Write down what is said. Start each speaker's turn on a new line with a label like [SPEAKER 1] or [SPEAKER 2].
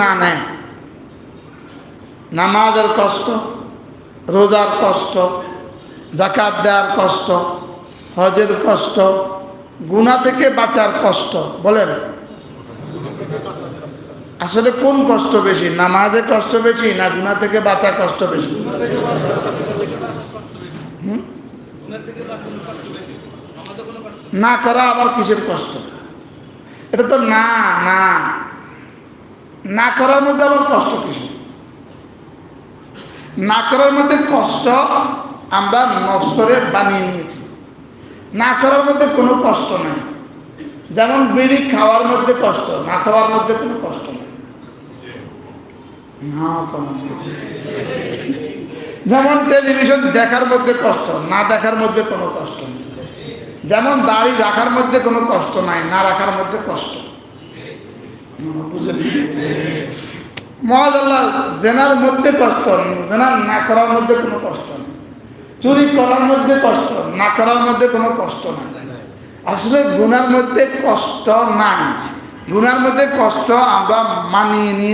[SPEAKER 1] না নেয়, নামাজের কষ্ট, রোজার কষ্ট, যাকাত দেওয়ার কষ্ট, হজের কষ্ট, গুনাহ থেকে বাঁচার কষ্ট, বলেন আসলে কোন কষ্ট বেশি? নামাজে কষ্ট বেশি না গুনাহ থেকে বাঁচা কষ্ট বেশি? না করা আবার কিসের কষ্ট? এটা তো না না না করার মধ্যে আবার কষ্ট কিসের? না করার মধ্যে কষ্ট আমরা নফসরে বানিয়ে নিয়েছি। না করার মধ্যে কোনো কষ্ট নাই। যেমন বিড়ি খাওয়ার মধ্যে কষ্ট, না খাওয়ার মধ্যে কোনো কষ্ট নেই। যেমন টেলিভিশন দেখার মধ্যে কষ্ট, না দেখার মধ্যে কোনো কষ্ট নেই। যেমন দাড়ি রাখার মধ্যে কোনো কষ্ট নাই, না রাখার মধ্যে কষ্ট। বুঝলেন? মহাজাল্লাহ জেনার মধ্যে কষ্ট, জেনার না করার মধ্যে কোনো কষ্ট নেই। চুরি করার মধ্যে কষ্ট, না করার মধ্যে কোনো কষ্ট নাই। আসলে গুনার মধ্যে কষ্ট নাই, গুনার মধ্যে কষ্ট আমরা মানিয়ে নিয়ে